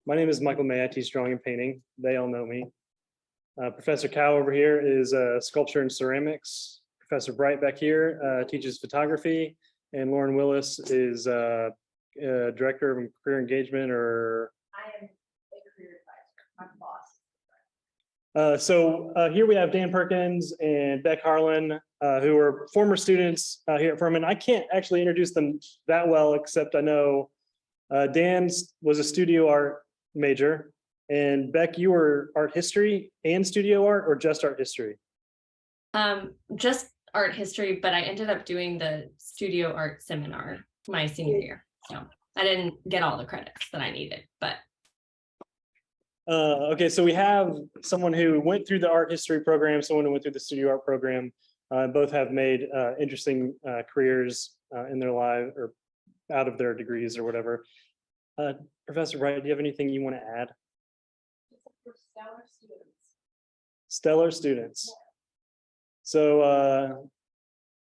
My name is Michael May. I teach drawing and painting. They all know me. Professor Cow over here is sculpture and ceramics. Professor Bright back here teaches photography. And Lauren Willis is Director of Career Engagement, or I am a career advisor, my boss. So here we have Dan Perkins and Beck Harlan, who are former students here at Furman. I can't actually introduce them that well, except I know Dan was a studio art major, and Beck, you were art history and studio art, or just art history? Just art history, but I ended up doing the studio art seminar my senior year. So I didn't get all the credits that I needed, but. Okay, so we have someone who went through the art history program, someone who went through the studio art program. Both have made interesting careers in their life or out of their degrees or whatever. Professor Wright, do you have anything you want to add? For stellar students. Stellar students. So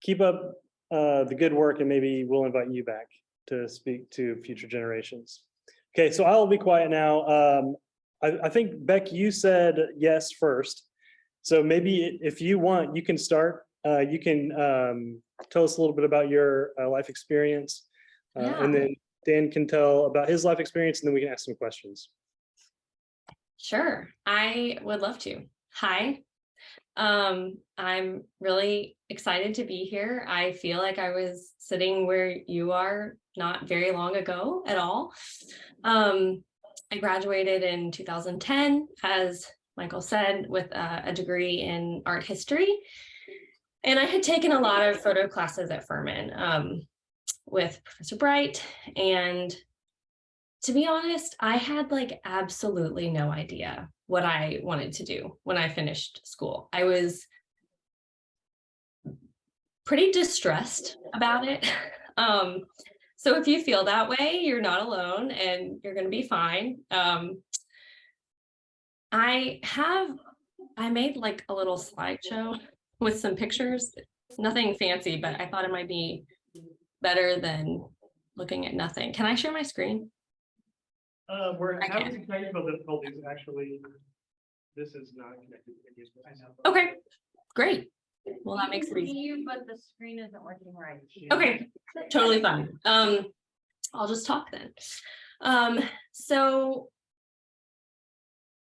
keep up the good work, and maybe we'll invite you back to speak to future generations. Okay, so I'll be quiet now. I think, Beck, you said yes first. So maybe if you want, you can start. You can tell us a little bit about your life experience. And then Dan can tell about his life experience, and then we can ask some questions. Sure, I would love to. Hi, I'm really excited to be here. I feel like I was sitting where you are not very long ago at all. I graduated in 2010, as Michael said, with a degree in art history. And I had taken a lot of photo classes at Furman with Professor Bright. And to be honest, I had like absolutely no idea what I wanted to do when I finished school. I was pretty distressed about it. So if you feel that way, you're not alone and you're going to be fine. I made like a little slideshow with some pictures, nothing fancy, but I thought it might be better than looking at nothing. Can I share my screen? We're having technical difficulties. Actually, this is not connected to Okay, great. Well, that makes it easy. But the screen isn't working right. Okay, totally fine. I'll just talk then. So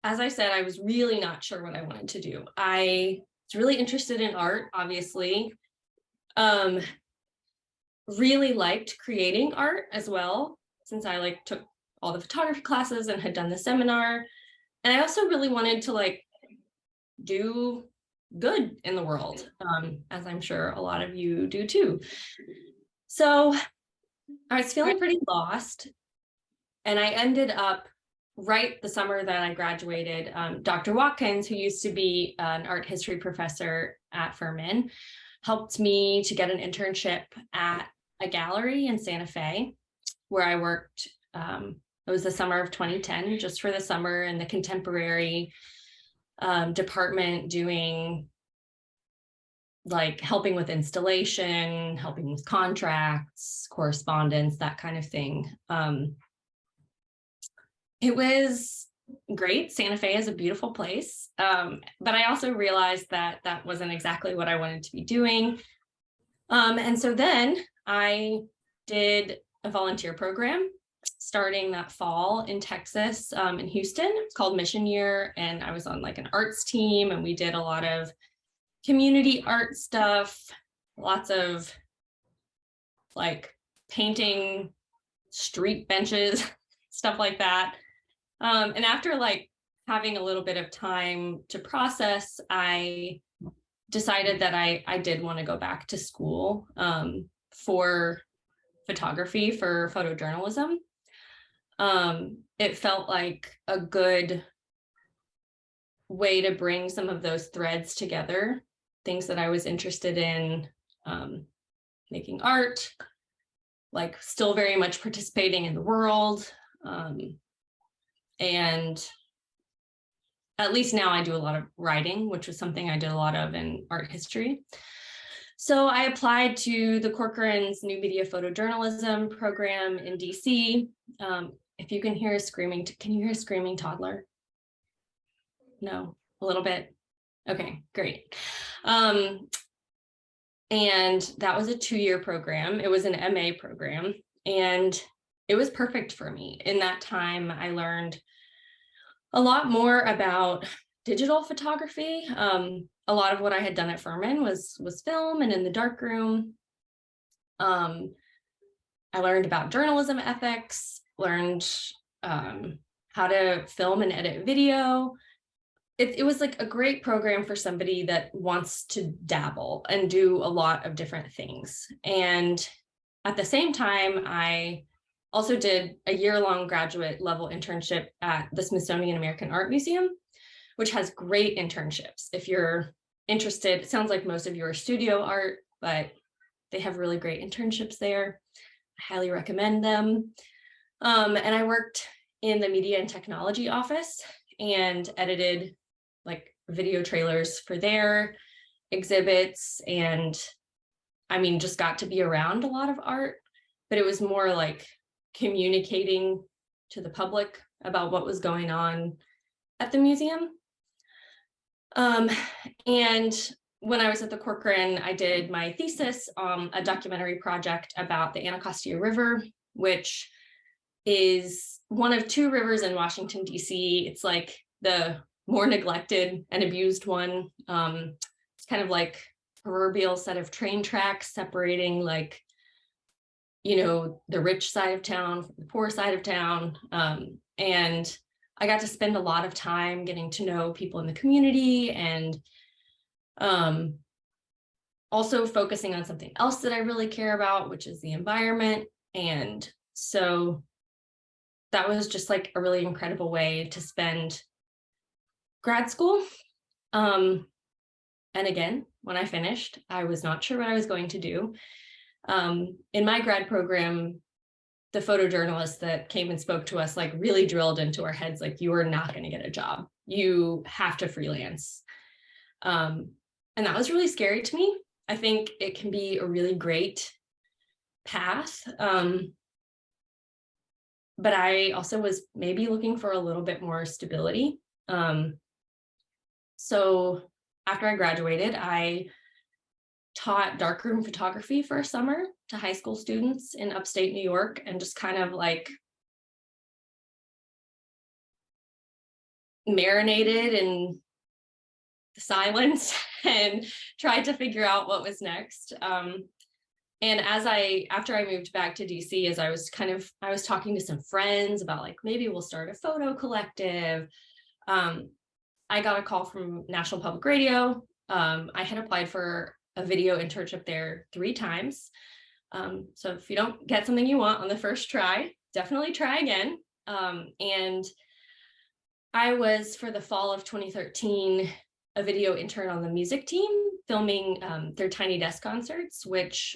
as I said, I was really not sure what I wanted to do. I was really interested in art, obviously. Really liked creating art as well, since I took all the photography classes and had done the seminar. And I also really wanted to do good in the world, as I'm sure a lot of you do too. So I was feeling pretty lost, and I ended up right the summer that I graduated. Dr. Watkins, who used to be an art history professor at Furman, helped me to get an internship at a gallery in Santa Fe, where I worked. It was the summer of 2010, just for the summer, in the contemporary department, doing helping with installation, helping with contracts, correspondence, that kind of thing. It was great. Santa Fe is a beautiful place, but I also realized that that wasn't exactly what I wanted to be doing. And so then I did a volunteer program starting that fall in Texas, in Houston. It's called Mission Year, and I was on an arts team, and we did a lot of community art stuff, lots of painting street benches, stuff like that. And after having a little bit of time to process, I decided that I did want to go back to school for photography, for photojournalism. It felt like a good way to bring some of those threads together, things that I was interested in, making art, still very much participating in the world. And at least now I do a lot of writing, which was something I did a lot of in art history. So I applied to the Corcoran's New Media Photojournalism program in DC. if you can hear a screaming, can you hear a screaming toddler? No, a little bit. Okay, great. And that was a 2-year program. It was an MA program, and it was perfect for me. In that time, I learned a lot more about digital photography. A lot of what I had done at Furman was film and in the darkroom. I learned about journalism ethics, learned how to film and edit video. It was like a great program for somebody that wants to dabble and do a lot of different things. And at the same time, I also did a year-long graduate level internship at the Smithsonian American Art Museum, which has great internships. If you're interested, it sounds like most of you are studio art, but they have really great internships there. I highly recommend them. And I worked in the media and technology office and edited like video trailers for their exhibits. And I mean, just got to be around a lot of art, but it was more like communicating to the public about what was going on at the museum. And when I was at the Corcoran, I did my thesis on a documentary project about the Anacostia River, which is one of 2 rivers in Washington, D.C. It's like the more neglected and abused one. It's kind of like a proverbial set of train tracks separating, like, you know, the rich side of town from the poor side of town. And I got to spend a lot of time getting to know people in the community, and also focusing on something else that I really care about, which is the environment. And so that was just like a really incredible way to spend grad school. And again, when I finished, I was not sure what I was going to do. In my grad program, the photojournalist that came and spoke to us like really drilled into our heads, like, you are not going to get a job. You have to freelance. And that was really scary to me. I think it can be a really great path. But I also was maybe looking for a little bit more stability. So after I graduated, I taught darkroom photography for a summer to high school students in upstate New York, and just kind of like marinated in the silence and tried to figure out what was next. And after I moved back to DC, as I was talking to some friends about like, maybe we'll start a photo collective. I got a call from National Public Radio. I had applied for a video internship there 3 times. So if you don't get something you want on the first try, definitely try again. And I was, for the fall of 2013, a video intern on the music team, filming their Tiny Desk concerts, which,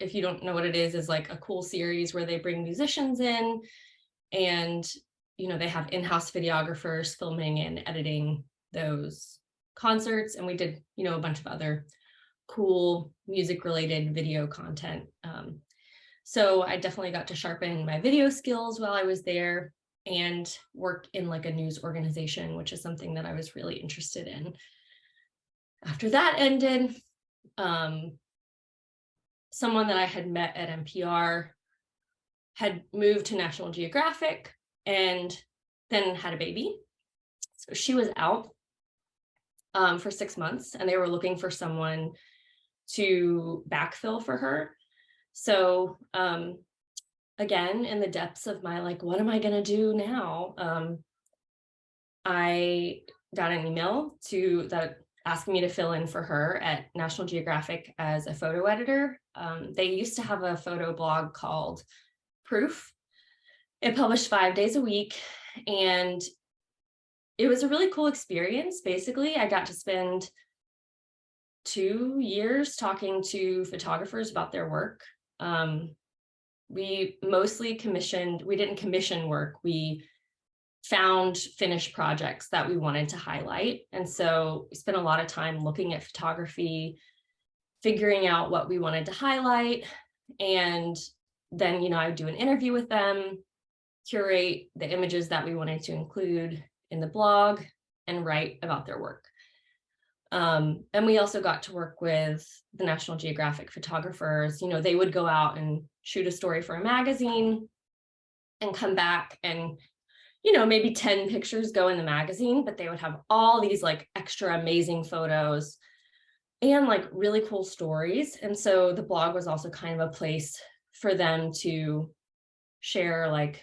if you don't know what it is like a cool series where they bring musicians in, and, you know, they have in-house videographers filming and editing those concerts. And we did, you know, a bunch of other cool music related video content. So I definitely got to sharpen my video skills while I was there, and work in like a news organization, which is something that I was really interested in. After that ended, someone that I had met at NPR had moved to National Geographic and then had a baby. So she was out for 6 months, and they were looking for someone to backfill for her. So again, in the depths of my like, what am I gonna do now? I got an email that asking me to fill in for her at National Geographic as a photo editor. They used to have a photo blog called Proof. It published 5 days a week, and it was a really cool experience. Basically, I got to spend 2 years talking to photographers about their work. We mostly we didn't commission work. We found finished projects that we wanted to highlight. And so we spent a lot of time looking at photography, figuring out what we wanted to highlight. And then, you know, I would do an interview with them. curate the images that we wanted to include in the blog and write about their work. And we also got to work with the National Geographic photographers. You know, they would go out and shoot a story for a magazine and come back, and, you know, maybe 10 pictures go in the magazine, but they would have all these like extra amazing photos and like really cool stories. And so the blog was also kind of a place for them to share like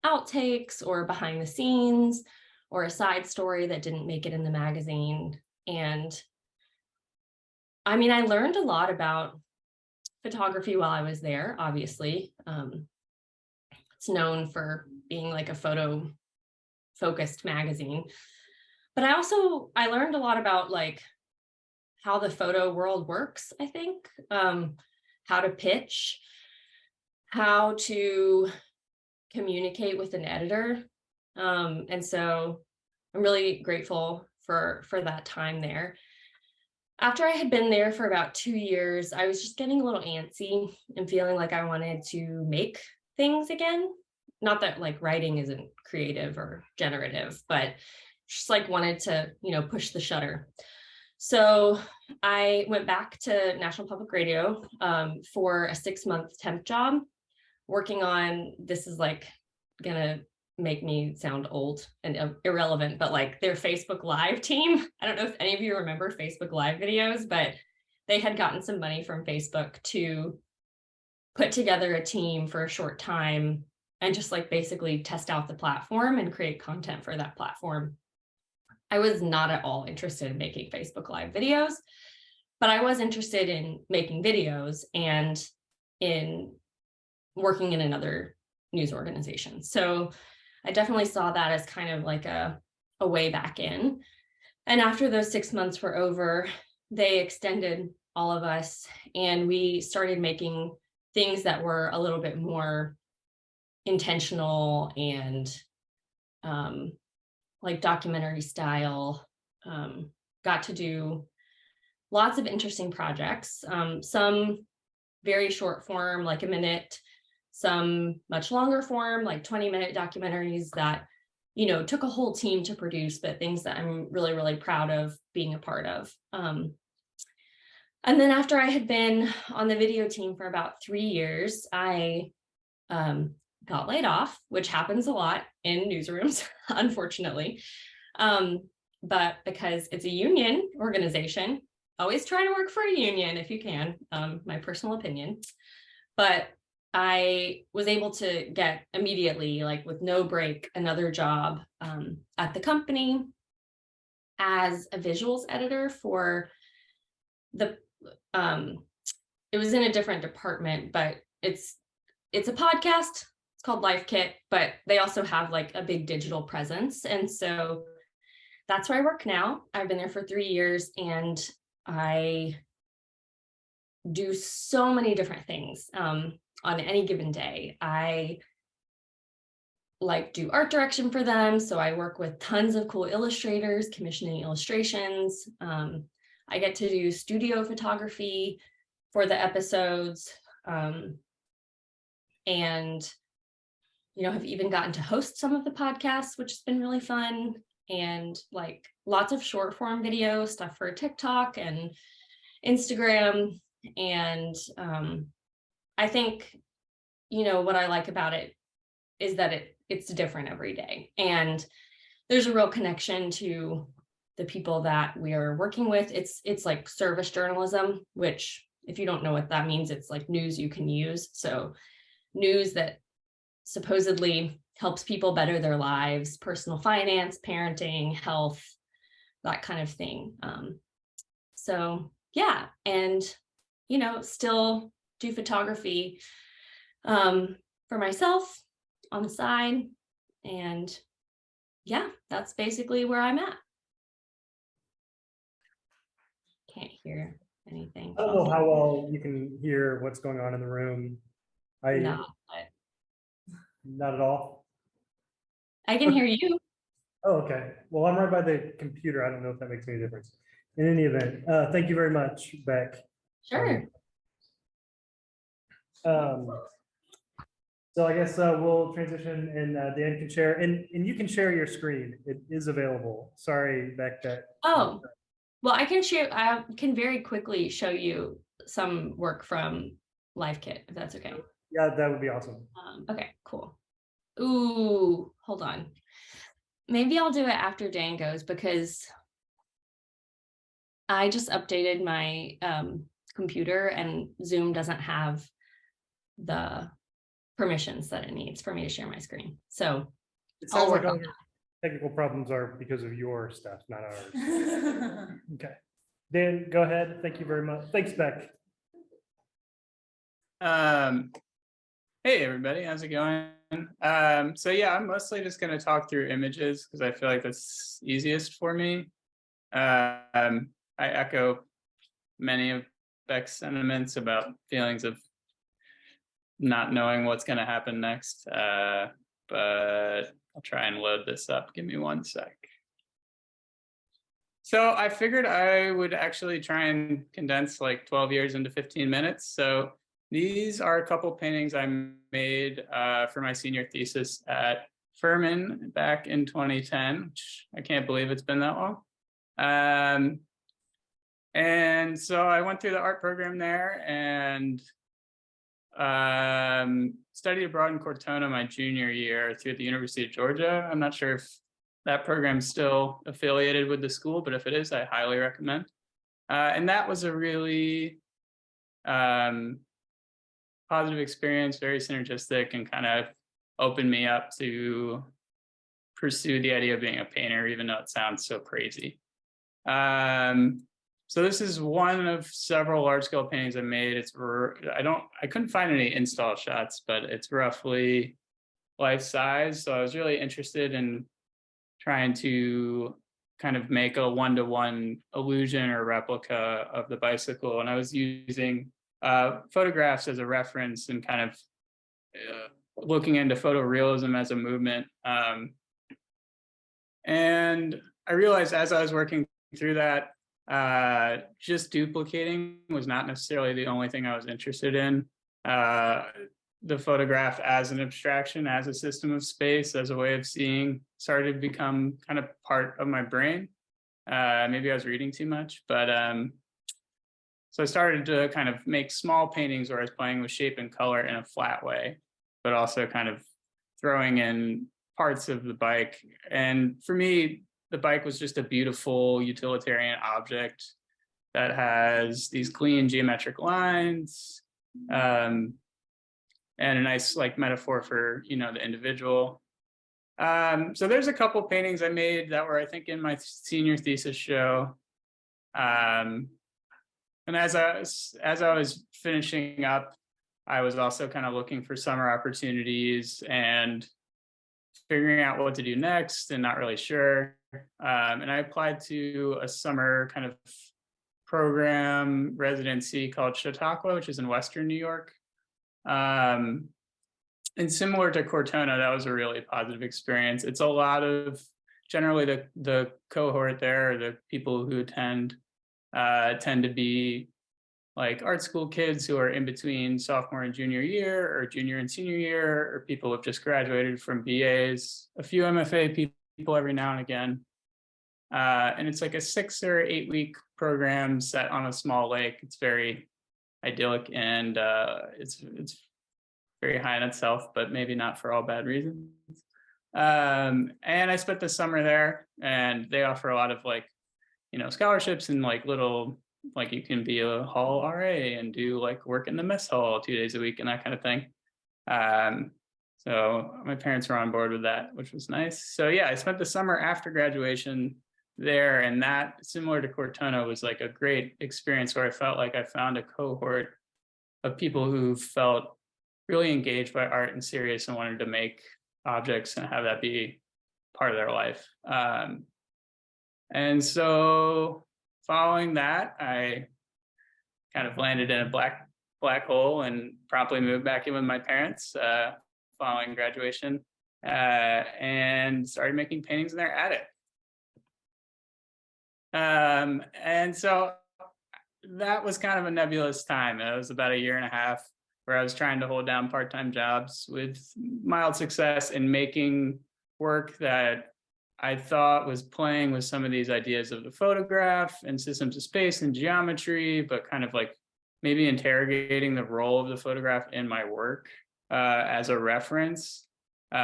outtakes or behind the scenes or a side story that didn't make it in the magazine. And I mean, I learned a lot about photography while I was there, obviously. It's known for being like a photo focused magazine, but I learned a lot about like how the photo world works, I think, how to pitch, how to communicate with an editor. And so I'm really grateful for that time there. After I had been there for about 2 years, I was just getting a little antsy and feeling like I wanted to make things again. Not that like writing isn't creative or generative, but just like wanted to, you know, push the shutter. So I went back to National Public Radio for a 6-month temp job, working on, this is like gonna make me sound old and irrelevant, but like their Facebook Live team. I don't know if any of you remember Facebook Live videos, but they had gotten some money from Facebook to put together a team for a short time and just like basically test out the platform and create content for that platform. I was not at all interested in making Facebook Live videos, but I was interested in making videos and in working in another news organization. So I definitely saw that as kind of like a way back in. And after those 6 months were over, they extended all of us and we started making things that were a little bit more intentional and like documentary style. Got to do lots of interesting projects, some very short form, like a minute, some much longer form, like 20-minute documentaries that, you know, took a whole team to produce, but things that I'm really, really proud of being a part of. And then after I had been on the video team for about 3 years, I got laid off, which happens a lot in newsrooms, unfortunately. But because it's a union organization, always try to work for a union if you can, my personal opinion. But I was able to get immediately, like with no break, another job at the company as a visuals editor for the, it was in a different department, but it's a podcast. It's called Life Kit, but they also have like a big digital presence. And so that's where I work now. I've been there for 3 years and I do so many different things. On any given day, I like do art direction for them. So I work with tons of cool illustrators, commissioning illustrations. I get to do studio photography for the episodes. And, you know, have even gotten to host some of the podcasts, which has been really fun. And like lots of short form video stuff for TikTok and Instagram. And I think, you know, what I like about it is that it's different every day. And there's a real connection to the people that we are working with. It's like service journalism, which if you don't know what that means, it's like news you can use. So news that supposedly helps people better their lives, personal finance, parenting, health, that kind of thing. So yeah, and, you know, still do photography for myself on the side. And yeah, that's basically where I'm at. Can't hear anything. I don't know how well you can hear what's going on in the room. No, Not at all. I can hear you. Oh, okay. Well, I'm right by the computer. I don't know if that makes any difference. In any event, thank you very much, Beck. Sure. So I guess we'll transition and Dan can share, and you can share your screen. It is available. Sorry, Beck, that. Oh, well, I can share, I can very quickly show you some work from LiveKit, if that's okay. Yeah, that would be awesome. Okay, cool. Ooh, hold on. Maybe I'll do it after Dan goes because I just updated my computer and Zoom doesn't have the permissions that it needs for me to share my screen. So It I'll sounds like work all on your technical problems are because of your stuff, not ours. Okay. Dan, go ahead. Thank you very much. Thanks, Beck. Hey everybody, how's it going? So yeah, I'm mostly just going to talk through images because I feel like that's easiest for me. I echo many of Beck's sentiments about feelings of not knowing what's going to happen next, but I'll try and load this up. Give me one sec. So I figured I would actually try and condense like 12 years into 15 minutes. So these are a couple paintings I made for my senior thesis at Furman back in 2010, which I can't believe it's been that long. And so I went through the art program there and studied abroad in Cortona my junior year through the University of Georgia. I'm not sure if that program's still affiliated with the school, but if it is, I highly recommend. And that was a really positive experience, very synergistic, and kind of opened me up to pursue the idea of being a painter, even though it sounds so crazy. So this is one of several large-scale paintings I made. I couldn't find any install shots, but it's roughly life size. So I was really interested in trying to kind of make a one-to-one illusion or replica of the bicycle. And I was using photographs as a reference and kind of looking into photorealism as a movement. And I realized as I was working through that, just duplicating was not necessarily the only thing I was interested in. The photograph as an abstraction, as a system of space, as a way of seeing, started to become kind of part of my brain. Maybe I was reading too much, but so I started to kind of make small paintings where I was playing with shape and color in a flat way, but also kind of throwing in parts of the bike. And for me, the bike was just a beautiful utilitarian object that has these clean geometric lines, and a nice like metaphor for, you know, the individual. So there's a couple paintings I made that were, I think, in my senior thesis show. And as I was finishing up, I was also kind of looking for summer opportunities and figuring out what to do next and not really sure. And I applied to a summer kind of program residency called Chautauqua, which is in Western New York. And similar to Cortona, that was a really positive experience. It's a lot of, generally the cohort there, the people who attend tend to be like art school kids who are in between sophomore and junior year, or junior and senior year, or people who have just graduated from BAs, a few MFA people every now and again. And it's like a 6 or 8 week program set on a small lake. It's very idyllic, and it's very high in itself, but maybe not for all bad reasons. And I spent the summer there, and they offer a lot of like, you know, scholarships and like little, like you can be a hall RA and do like work in the mess hall 2 days a week and that kind of thing. So my parents were on board with that, which was nice. So yeah, I spent the summer after graduation there, and that, similar to Cortona, was like a great experience where I felt like I found a cohort of people who felt really engaged by art and serious and wanted to make objects and have that be part of their life. And so following that, I kind of landed in a black hole and promptly moved back in with my parents following graduation, and started making paintings in their attic. And so that was kind of a nebulous time. It was about 1.5 years where I was trying to hold down part-time jobs with mild success in making work that I thought was playing with some of these ideas of the photograph and systems of space and geometry, but kind of like maybe interrogating the role of the photograph in my work as a reference. But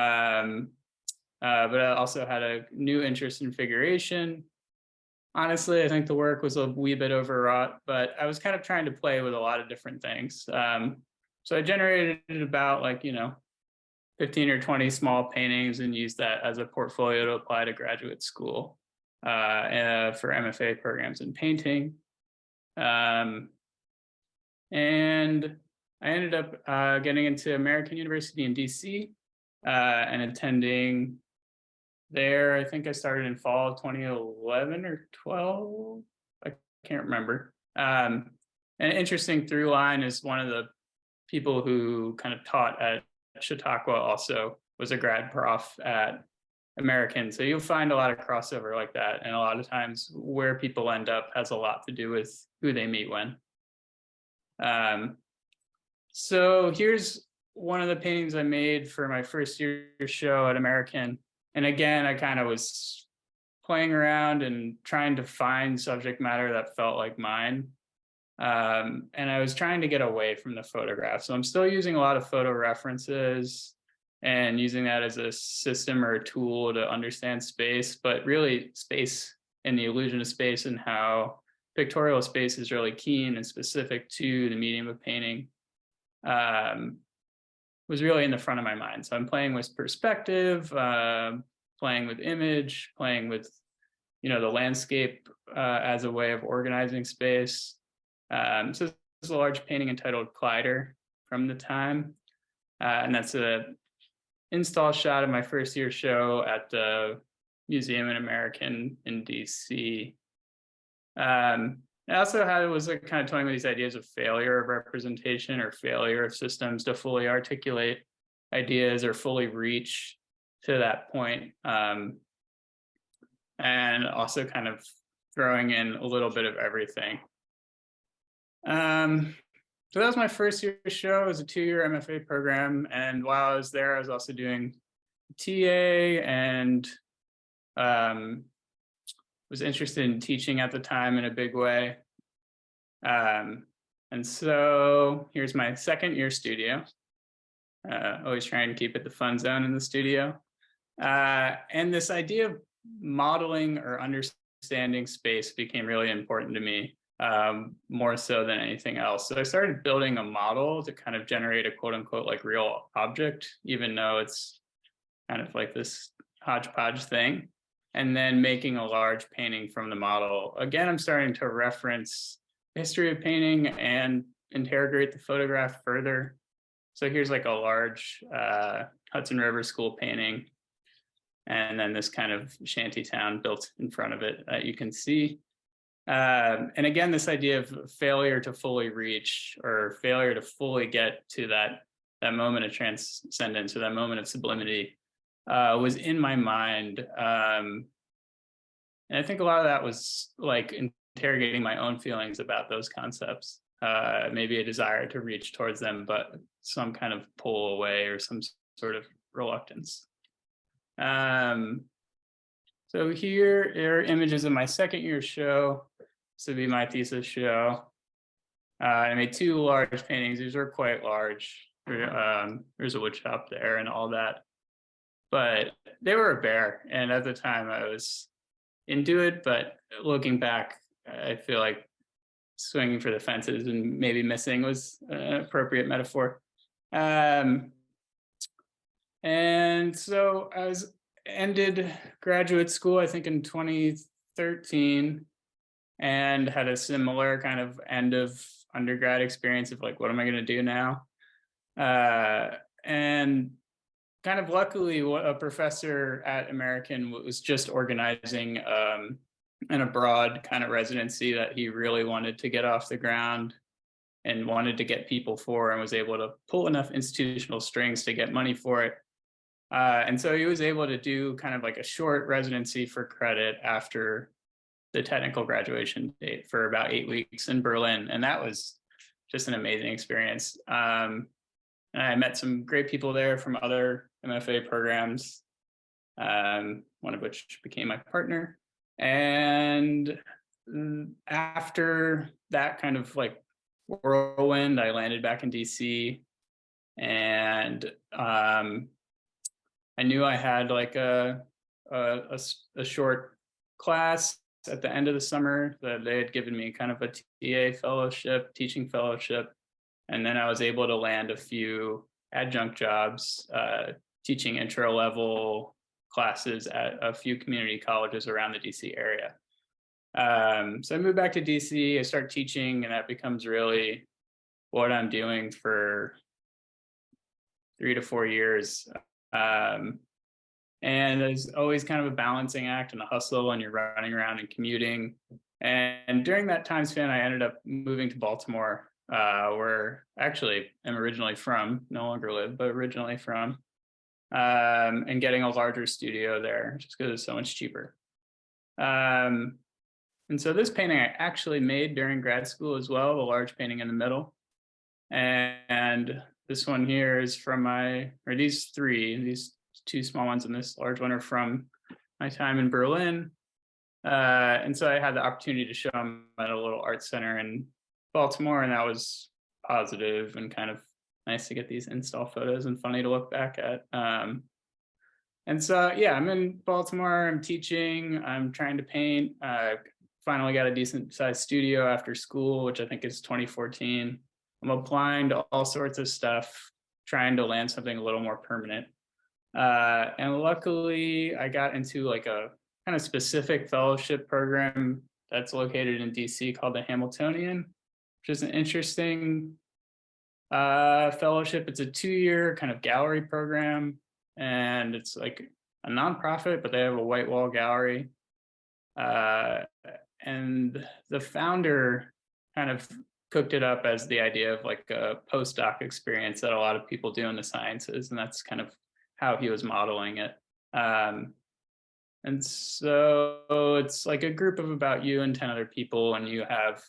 I also had a new interest in figuration. Honestly, I think the work was a wee bit overwrought, but I was kind of trying to play with a lot of different things. So I generated about 15 or 20 small paintings and used that as a portfolio to apply to graduate school for MFA programs in painting. And I ended up getting into American University in DC and attending there. I think I started in fall of 2011 or 12. I can't remember. An interesting through line is one of the people who kind of taught at Chautauqua also was a grad prof at American. So you'll find a lot of crossover like that. And a lot of times where people end up has a lot to do with who they meet when. So here's one of the paintings I made for my first year show at American. And again, I kind of was playing around and trying to find subject matter that felt like mine. And I was trying to get away from the photograph. So I'm still using a lot of photo references and using that as a system or a tool to understand space, but really space and the illusion of space and how pictorial space is really keen and specific to the medium of painting was really in the front of my mind. So I'm playing with perspective, playing with image, playing with, the landscape as a way of organizing space. So this is a large painting entitled Collider from the time. And that's a install shot of my first year show at the Museum in American in DC. I also was kind of toying with these ideas of failure of representation or failure of systems to fully articulate ideas or fully reach to that point. And also kind of throwing in a little bit of everything. So that was my first year show. It was a 2-year MFA program. And while I was there, I was also doing TA and was interested in teaching at the time in a big way. And so here's my second year studio. Always trying to keep it the fun zone in the studio. And this idea of modeling or understanding space became really important to me, more so than anything else. So I started building a model to kind of generate a quote unquote like real object, even though it's kind of like this hodgepodge thing. And then making a large painting from the model. Again, I'm starting to reference history of painting and interrogate the photograph further. So here's like a large Hudson River School painting. And then this kind of shanty town built in front of it that you can see. And again, this idea of failure to fully reach or failure to fully get to that moment of transcendence or that moment of sublimity was in my mind. And I think a lot of that was like interrogating my own feelings about those concepts. Maybe a desire to reach towards them, but some kind of pull away or some sort of reluctance. So here are images of my second year show. This would be my thesis show. I made 2 large paintings. These were quite large. There's a wood shop there and all that. But they were a bear. And at the time I was into it, but looking back, I feel like swinging for the fences and maybe missing was an appropriate metaphor. And so I ended graduate school, I think in 2013, and had a similar kind of end of undergrad experience of like, what am I going to do now? And kind of luckily, a professor at American was just organizing an abroad kind of residency that he really wanted to get off the ground and wanted to get people for, and was able to pull enough institutional strings to get money for it. And so he was able to do kind of like a short residency for credit after the technical graduation date for about 8 weeks in Berlin. And that was just an amazing experience. and I met some great people there from other MFA programs, one of which became my partner. And after that kind of like whirlwind, I landed back in DC, and I knew I had like a short class at the end of the summer that they had given me kind of a TA fellowship, teaching fellowship. And then I was able to land a few adjunct jobs, teaching intro level classes at a few community colleges around the DC area. So I moved back to DC, I start teaching, and that becomes really what I'm doing for 3 to 4 years. And there's always kind of a balancing act and a hustle when you're running around and commuting. And during that time span, I ended up moving to Baltimore, where actually I'm originally from, no longer live, but originally from, and getting a larger studio there just because it's so much cheaper. And so this painting I actually made during grad school as well, the large painting in the middle. And this one here is from these 2 small ones and this large one are from my time in Berlin. And so I had the opportunity to show them at a little art center in Baltimore, and that was positive and kind of nice to get these install photos and funny to look back at. And so, yeah, I'm in Baltimore, I'm teaching, I'm trying to paint. Finally got a decent sized studio after school, which I think is 2014. I'm applying to all sorts of stuff, trying to land something a little more permanent. And luckily I got into like a kind of specific fellowship program that's located in DC called the Hamiltonian, which is an interesting fellowship. It's a 2-year kind of gallery program, and it's like a nonprofit, but they have a white wall gallery. And the founder kind of cooked it up as the idea of like a postdoc experience that a lot of people do in the sciences, and that's kind of how he was modeling it. And so it's like a group of about you and 10 other people, and you have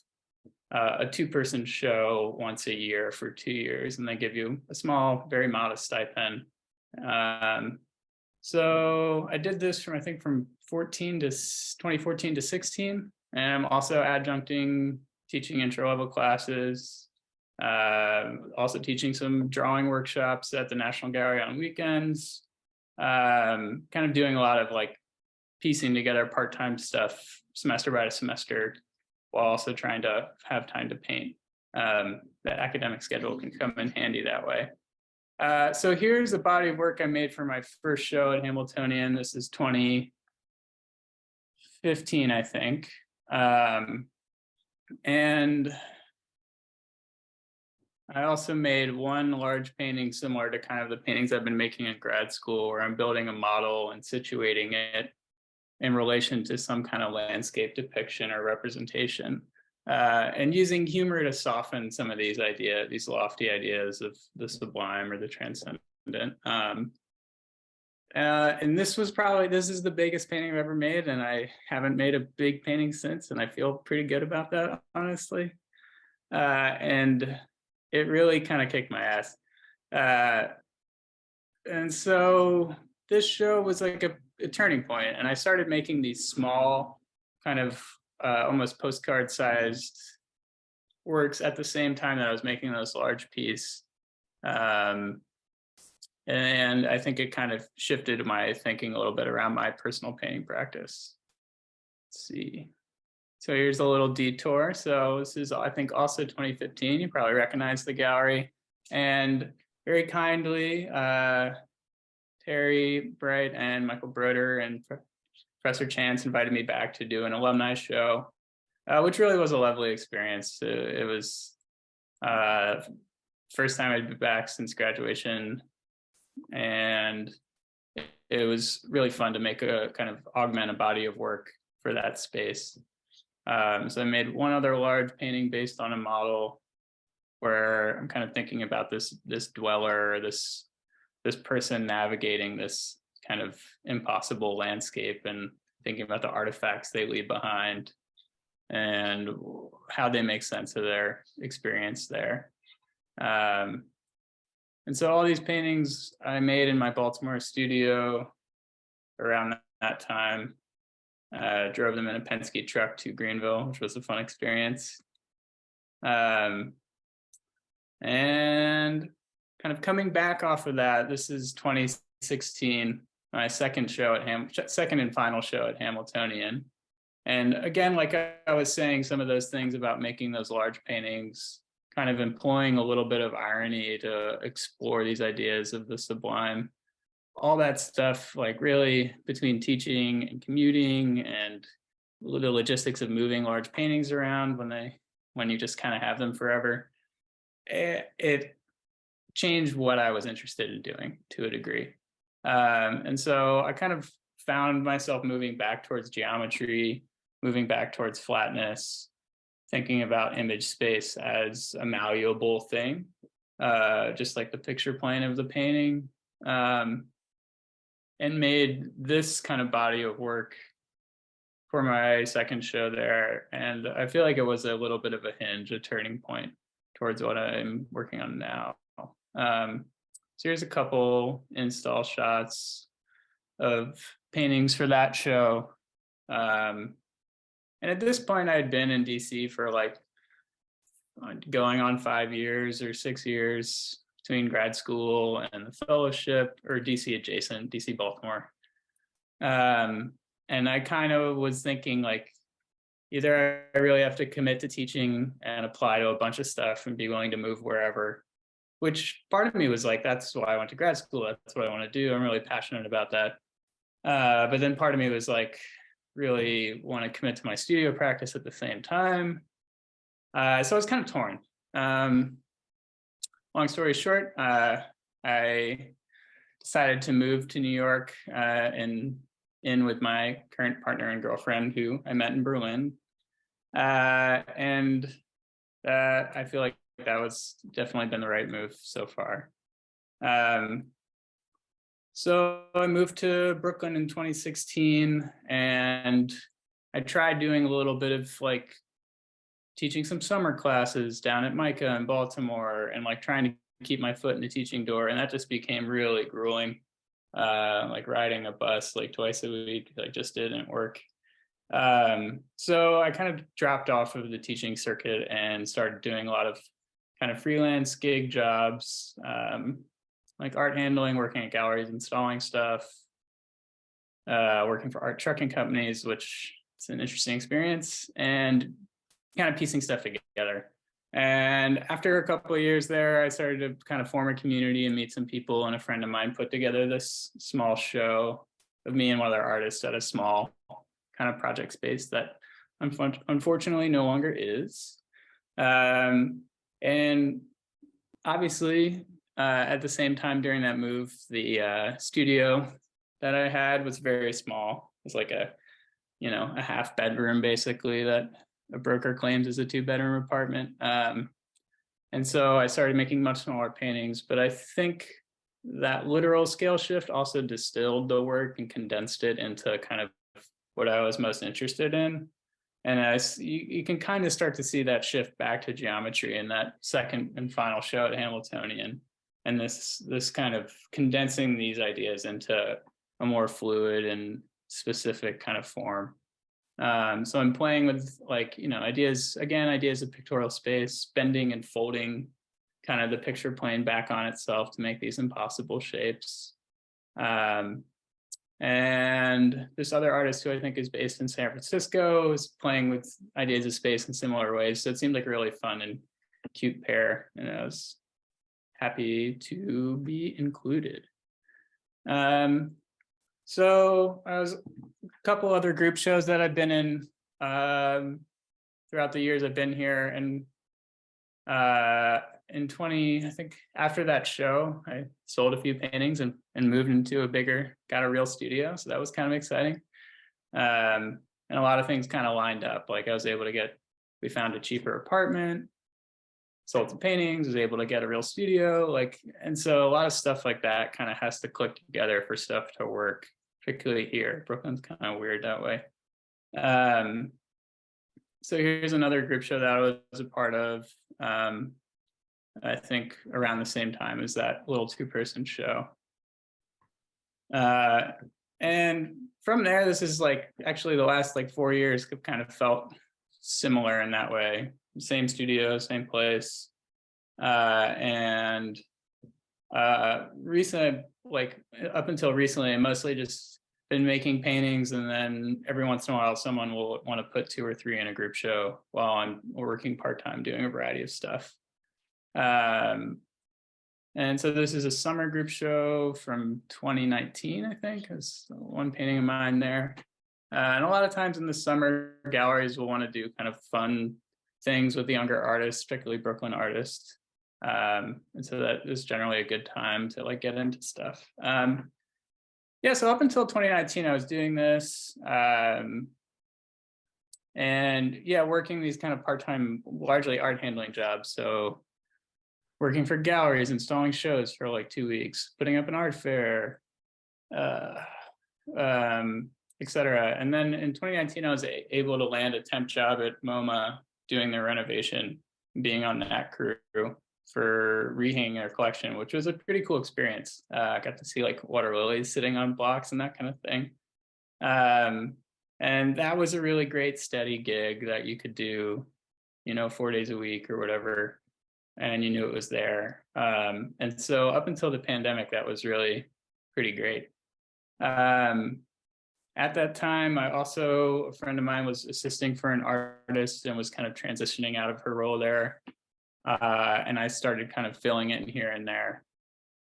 a 2-person show once a year for 2 years, and they give you a small, very modest stipend. So I did this from 2014 to 16, and I'm also adjuncting, teaching intro level classes, also teaching some drawing workshops at the National Gallery on weekends, kind of doing a lot of like piecing together part-time stuff semester by semester, while also trying to have time to paint. The academic schedule can come in handy that way. So here's a body of work I made for my first show at Hamiltonian. This is 2015, I think. And I also made one large painting similar to kind of the paintings I've been making in grad school, where I'm building a model and situating it in relation to some kind of landscape depiction or representation, and using humor to soften some of these ideas, these lofty ideas of the sublime or the transcendent. And this is the biggest painting I've ever made, and I haven't made a big painting since, and I feel pretty good about that, honestly. And it really kind of kicked my ass. And so this show was like a turning point, and I started making these small kind of almost postcard sized works at the same time that I was making this large piece. And I think it kind of shifted my thinking a little bit around my personal painting practice. Let's see. So here's a little detour. So this is, I think, also 2015. You probably recognize the gallery. And very kindly, Terry Bright and Michael Broder and Professor Chance invited me back to do an alumni show, which really was a lovely experience. It was first time I'd be back since graduation, and it was really fun to make a kind of augment a body of work for that space. So I made one other large painting based on a model where I'm kind of thinking about this dweller, this person navigating this kind of impossible landscape and thinking about the artifacts they leave behind and how they make sense of their experience there. And so all these paintings I made in my Baltimore studio around that time. Drove them in a Penske truck to Greenville, which was a fun experience. And kind of coming back off of that, this is 2016, my second and final show at Hamiltonian. And again, like I was saying, some of those things about making those large paintings, kind of employing a little bit of irony to explore these ideas of the sublime, all that stuff, like really between teaching and commuting and the logistics of moving large paintings around when you just kind of have them forever, it changed what I was interested in doing to a degree. And so I kind of found myself moving back towards geometry, moving back towards flatness, thinking about image space as a malleable thing, just like the picture plane of the painting, and made this kind of body of work for my second show there. And I feel like it was a little bit of a hinge, a turning point towards what I'm working on now. So here's a couple install shots of paintings for that show. And at this point, I had been in DC for like going on 5 years or 6 years between grad school and the fellowship, or DC adjacent, DC Baltimore. And I kind of was thinking like, either I really have to commit to teaching and apply to a bunch of stuff and be willing to move wherever, which part of me was like, that's why I went to grad school. That's what I want to do. I'm really passionate about that. But then part of me was like, really want to commit to my studio practice at the same time. So I was kind of torn. Long story short, I decided to move to New York in with my current partner and girlfriend, who I met in Berlin. And I feel like that was definitely been the right move so far. So I moved to Brooklyn in 2016, and I tried doing a little bit of like teaching some summer classes down at MICA in Baltimore, and like trying to keep my foot in the teaching door. And that just became really grueling. Like riding a bus like twice a week, like just didn't work. So I kind of dropped off of the teaching circuit and started doing a lot of kind of freelance gig jobs, like art handling, working at galleries, installing stuff, working for art trucking companies, which is an interesting experience, and kind of piecing stuff together. And after a couple of years there, I started to kind of form a community and meet some people, and a friend of mine put together this small show of me and one other artists at a small kind of project space that unfortunately no longer is. And obviously, at the same time during that move, the studio that I had was very small. It was like a half bedroom basically that a broker claims is a 2-bedroom apartment. And so I started making much smaller paintings, but I think that literal scale shift also distilled the work and condensed it into kind of what I was most interested in. And you can kind of start to see that shift back to geometry in that second and final show at Hamiltonian. And this kind of condensing these ideas into a more fluid and specific kind of form. So I'm playing with ideas of pictorial space, bending and folding kind of the picture plane back on itself to make these impossible shapes. And this other artist who I think is based in San Francisco is playing with ideas of space in similar ways. So it seemed like a really fun and cute pair, and I was happy to be included. So I was a couple other group shows that I've been in throughout the years I've been here, and I think after that show, I sold a few paintings and moved into got a real studio. So that was kind of exciting. And a lot of things kind of lined up. Like we found a cheaper apartment, sold some paintings, was able to get a real studio. And so a lot of stuff like that kind of has to click together for stuff to work, particularly here. Brooklyn's kind of weird that way. So here's another group show that I was a part of. I think around the same time as that little 2-person show. And from there, this is like actually the last like 4 years have kind of felt similar in that way. Same studio, same place. And recent, like up until recently, I mostly just been making paintings, and then every once in a while someone will want to put 2 or 3 in a group show while I'm working part-time doing a variety of stuff. And so this is a summer group show from 2019, I think, is one painting of mine there. And a lot of times in the summer, galleries will want to do kind of fun things with the younger artists, particularly Brooklyn artists. And so that is generally a good time to like get into stuff. Yeah, so up until 2019, I was doing this. And yeah, working these kind of part-time, largely art handling jobs. So working for galleries, installing shows for like 2 weeks, putting up an art fair, etc. And then in 2019, I was able to land a temp job at MoMA doing their renovation, being on that crew for rehanging their collection, which was a pretty cool experience. I got to see like water lilies sitting on blocks and that kind of thing. And that was a really great steady gig that you could do, 4 days a week or whatever, and you knew it was there. And so up until the pandemic, that was really pretty great. At that time, a friend of mine was assisting for an artist and was kind of transitioning out of her role there. And I started kind of filling it in here and there.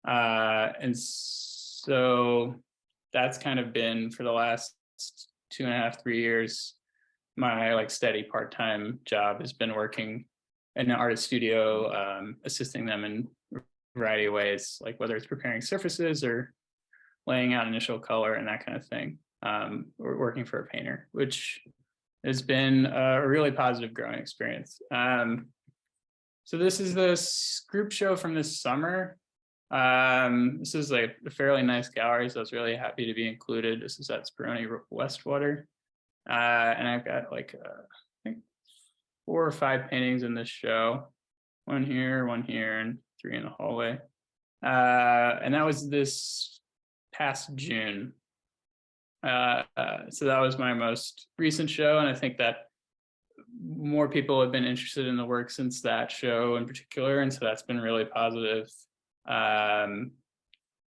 And so that's kind of been for the last 2.5, 3 years, my like steady part-time job has been working in an artist studio, assisting them in a variety of ways, like whether it's preparing surfaces or laying out initial color and that kind of thing, or working for a painter, which has been a really positive growing experience. So this is this group show from this summer. This is like a fairly nice gallery, so I was really happy to be included. This is at Speroni Westwater. And I've got like, I think 4 or 5 paintings in this show. One here, and 3 in the hallway. And that was this past June. So that was my most recent show, and I think that more people have been interested in the work since that show in particular, and so that's been really positive.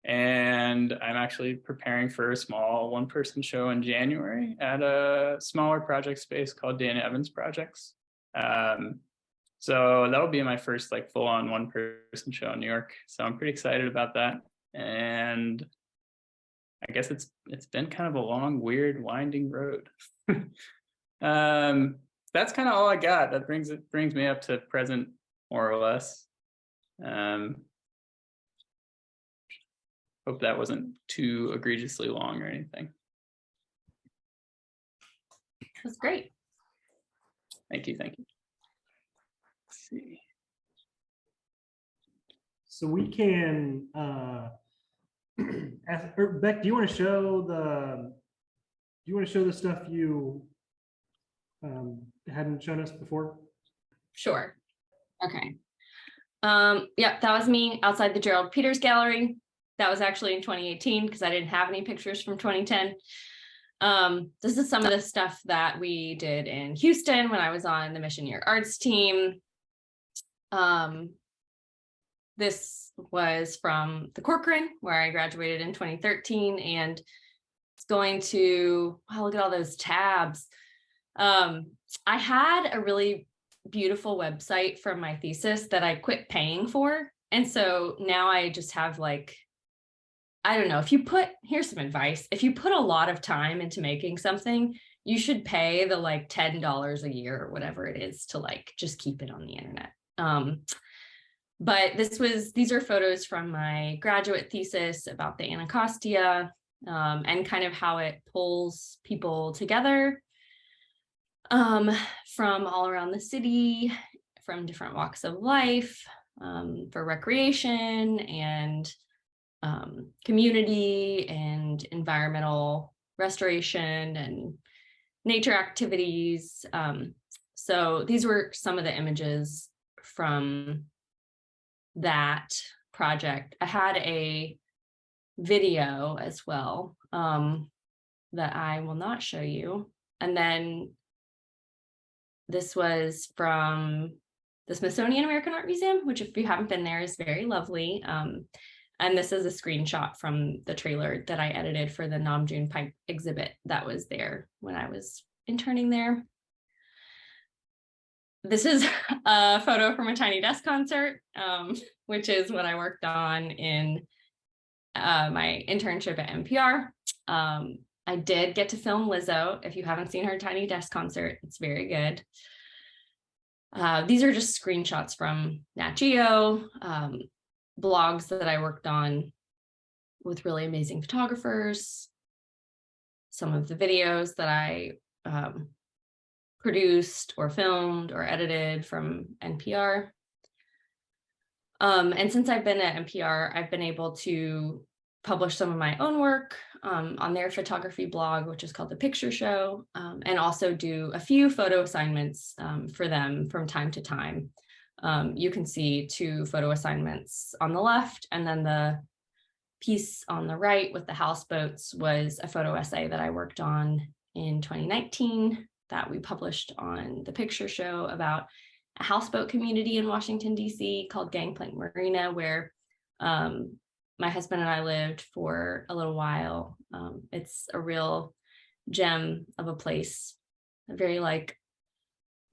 And I'm actually preparing for a small 1-person show in January at a smaller project space called Dan Evans Projects. So that'll be my first like full-on 1-person show in New York. So I'm pretty excited about that. And I guess it's been kind of a long, weird, winding road. That's kind of all I got. That brings me up to present, more or less. Hope that wasn't too egregiously long or anything. That's great. Thank you. Let's see. So we can Beck, do you want to show the stuff you hadn't shown us before? Sure. Okay. Yeah, that was me outside the Gerald Peters Gallery. That was actually in 2018 because I didn't have any pictures from 2010. This is some of the stuff that we did in Houston when I was on the Mission Year Arts team. This was from the Corcoran, where I graduated in 2013, and it's going to, wow, look at all those tabs. I had a really beautiful website from my thesis that I quit paying for. And so now I just have like, I don't know, here's some advice. If you put a lot of time into making something, you should pay the like $10 a year or whatever it is to like just keep it on the internet. But these are photos from my graduate thesis about the Anacostia, and kind of how it pulls people together from all around the city, from different walks of life, for recreation and community and environmental restoration and nature activities. So these were some of the images from that project. I had a video as well that I will not show you. And then this was from the Smithsonian American Art Museum, which if you haven't been there is very lovely. And this is a screenshot from the trailer that I edited for the Namjoon Pipe exhibit that was there when I was interning there. This is a photo from a Tiny Desk concert, which is what I worked on in my internship at NPR. I did get to film Lizzo. If you haven't seen her Tiny Desk concert, it's very good. These are just screenshots from Nat Geo, blogs that I worked on with really amazing photographers, some of the videos that I produced or filmed or edited from NPR. And since I've been at NPR, I've been able to publish some of my own work on their photography blog, which is called The Picture Show, and also do a few photo assignments for them from time to time. You can see 2 photo assignments on the left, and then the piece on the right with the houseboats was a photo essay that I worked on in 2019 that we published on The Picture Show about a houseboat community in Washington, D.C. called Gangplank Marina, where my husband and I lived for a little while. It's a real gem of a place, very like,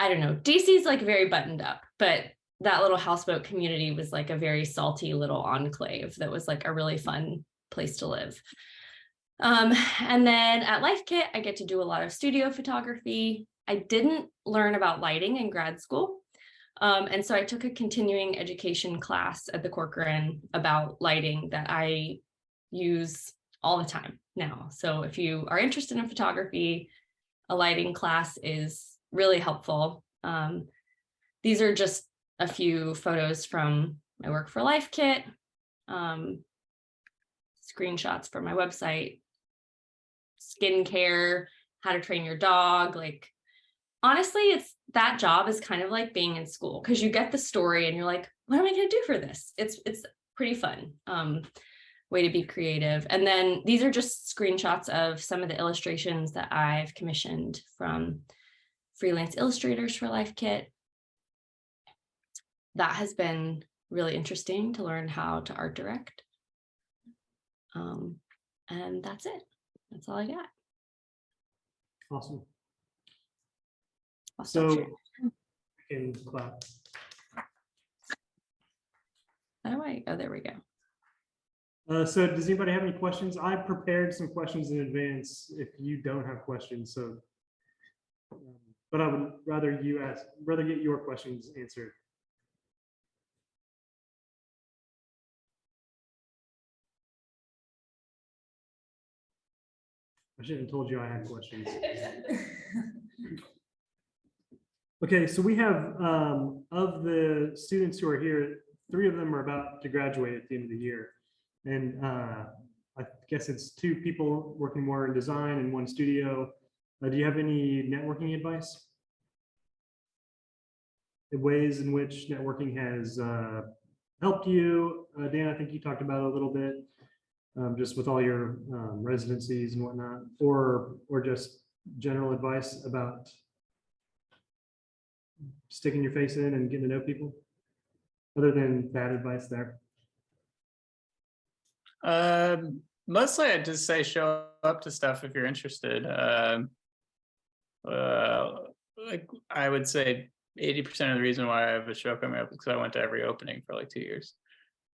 I don't know, DC's like very buttoned up, but that little houseboat community was like a very salty little enclave that was like a really fun place to live. And then at Life Kit, I get to do a lot of studio photography. I didn't learn about lighting in grad school. And so I took a continuing education class at the Corcoran about lighting that I use all the time now. So if you are interested in photography, a lighting class is really helpful. These are just a few photos from my work for Life Kit, screenshots from my website, skincare, how to train your dog. Like, honestly, it's that job is kind of like being in school because you get the story and you're like, what am I going to do for this? It's pretty fun. Way to be creative. And then these are just screenshots of some of the illustrations that I've commissioned from freelance illustrators for Life Kit. That has been really interesting to learn how to art direct. And that's it. That's all I got. Awesome. I'll stop So, sharing. I can clap. How do I? Oh, there we go. So does anybody have any questions? I prepared some questions in advance if you don't have questions. So, but I would rather get your questions answered. I shouldn't have told you I had questions. Okay, so we have, of the students who are here, 3 of them are about to graduate at the end of the year. And I guess it's 2 people working more in design and 1 studio. Do you have any networking advice? The ways in which networking has helped you? Dan, I think you talked about it a little bit, just with all your residencies and whatnot, or just general advice about sticking your face in and getting to know people, other than bad advice there? Mostly I'd just say show up to stuff if you're interested. Like I would say 80% of the reason why I have a show coming up is because I went to every opening for like 2 years.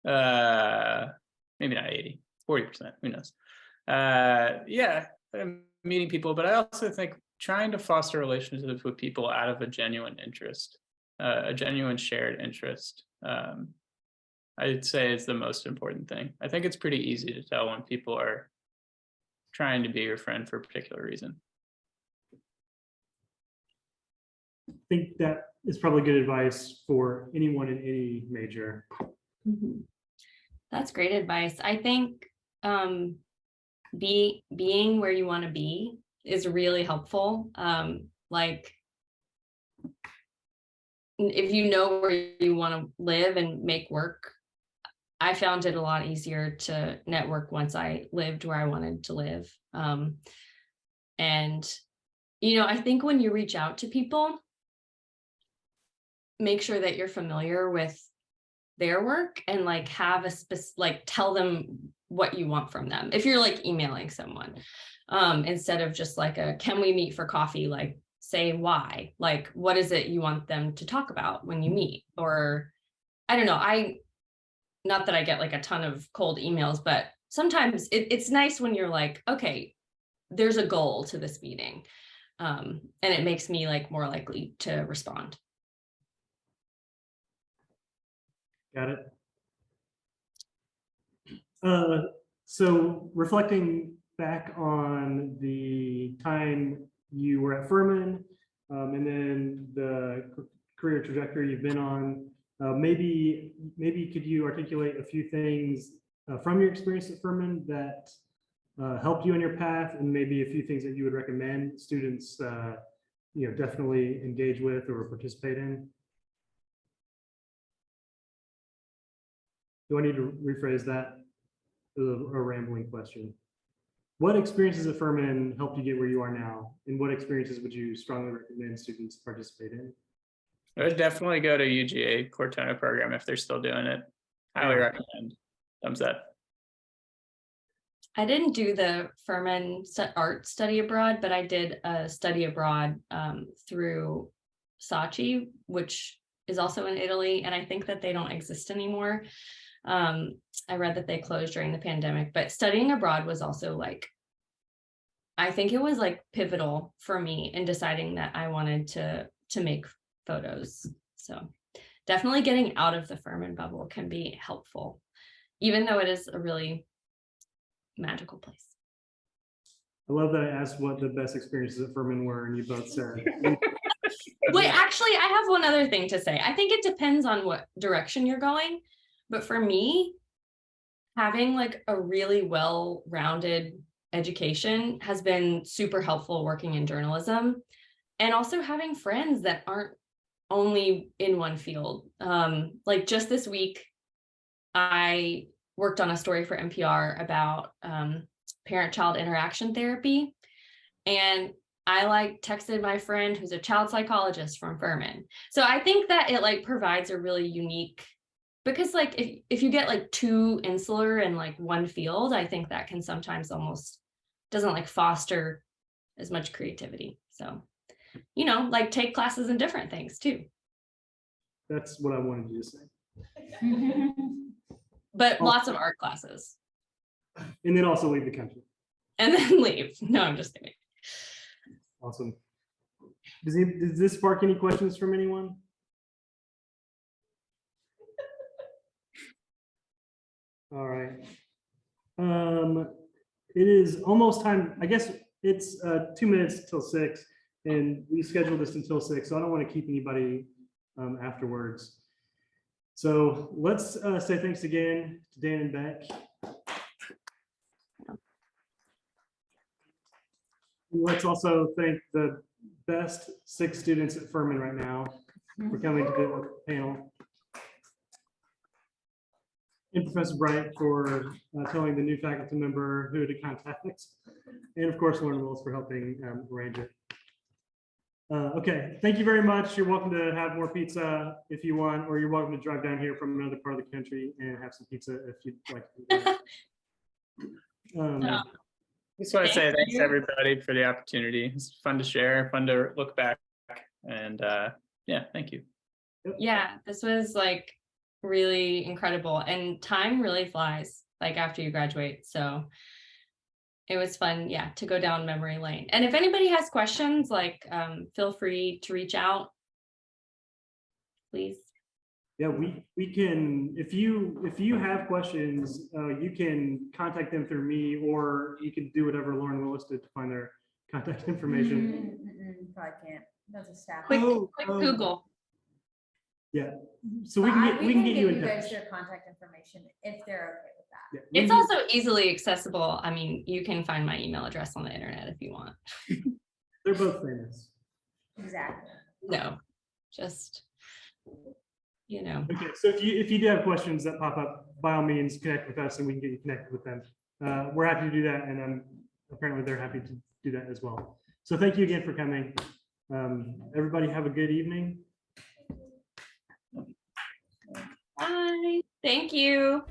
Maybe not 80, 40%, who knows? Yeah, meeting people, but I also think trying to foster relationships with people out of a genuine interest, a genuine shared interest. I'd say it's the most important thing. I think it's pretty easy to tell when people are trying to be your friend for a particular reason. I think that is probably good advice for anyone in any major. Mm-hmm. That's great advice. I think being where you want to be is really helpful. Like if you know where you want to live and make work, I found it a lot easier to network once I lived where I wanted to live. And, you know, I think when you reach out to people, make sure that you're familiar with their work and like have a like tell them what you want from them. If you're like emailing someone, instead of just like can we meet for coffee? Like say why, like, what is it you want them to talk about when you meet? Or I don't know. Not that I get like a ton of cold emails, but sometimes it's nice when you're like, okay, there's a goal to this meeting. And it makes me like more likely to respond. Got it. So reflecting back on the time you were at Furman, and then the career trajectory you've been on, maybe could you articulate a few things from your experience at Furman that helped you on your path, and maybe a few things that you would recommend students, definitely engage with or participate in? Do I need to rephrase that? It was a rambling question. What experiences at Furman helped you get where you are now? And what experiences would you strongly recommend students participate in? I would definitely go to UGA Cortona program if they're still doing it. Highly recommend. Thumbs up. I didn't do the Furman art study abroad, but I did a study abroad through Saatchi, which is also in Italy. And I think that they don't exist anymore. I read that they closed during the pandemic, but studying abroad was also like, I think it was like pivotal for me in deciding that I wanted to make photos. So definitely getting out of the Furman bubble can be helpful, even though it is a really magical place. I love that I asked what the best experiences at Furman were, and you both said. Wait, actually, I have one other thing to say. I think it depends on what direction you're going. But for me, having like a really well-rounded education has been super helpful working in journalism, and also having friends that aren't only in one field. Like just this week, I worked on a story for NPR about parent-child interaction therapy. And I like texted my friend who's a child psychologist from Furman. So I think that it like provides a really unique, because like if you get like too insular in like one field, I think that can sometimes almost doesn't like foster as much creativity. So, like take classes in different things too. That's what I wanted you to say. But lots of art classes. And then also leave the country. And then leave. No, I'm just kidding. Awesome. Does this spark any questions from anyone? All right. It is almost time. I guess it's 2 minutes till 6, and we scheduled this until 6, so I don't want to keep anybody afterwards. So let's say thanks again to Dan and Beck. Let's also thank the best 6 students at Furman right now for coming to the panel. And Professor Bright for telling the new faculty member who to contact. And of course, Lauren Wills for helping arrange it. Okay, thank you very much. You're welcome to have more pizza if you want, or you're welcome to drive down here from another part of the country and have some pizza if you'd like to. Just want to say thanks to everybody for the opportunity. It's fun to share, fun to look back, and yeah, thank you. Yeah, this was like really incredible, and time really flies like after you graduate. So it was fun, yeah, to go down memory lane. And if anybody has questions, like feel free to reach out, please. Yeah, we can, if you have questions, you can contact them through me, or you can do whatever Lauren Willis did to find their contact information. Probably can't. That's a staff. Quick Google. Yeah, so we can get you in touch. guys their contact information if they're okay with that. Yeah, It's also easily accessible. I mean, you can find my email address on the internet if you want. They're both famous. Exactly. No, just you know. Okay, so if you do have questions that pop up, by all means, connect with us and we can get you connected with them. We're happy to do that, and apparently they're happy to do that as well. So thank you again for coming. Everybody have a good evening. Bye. Thank you.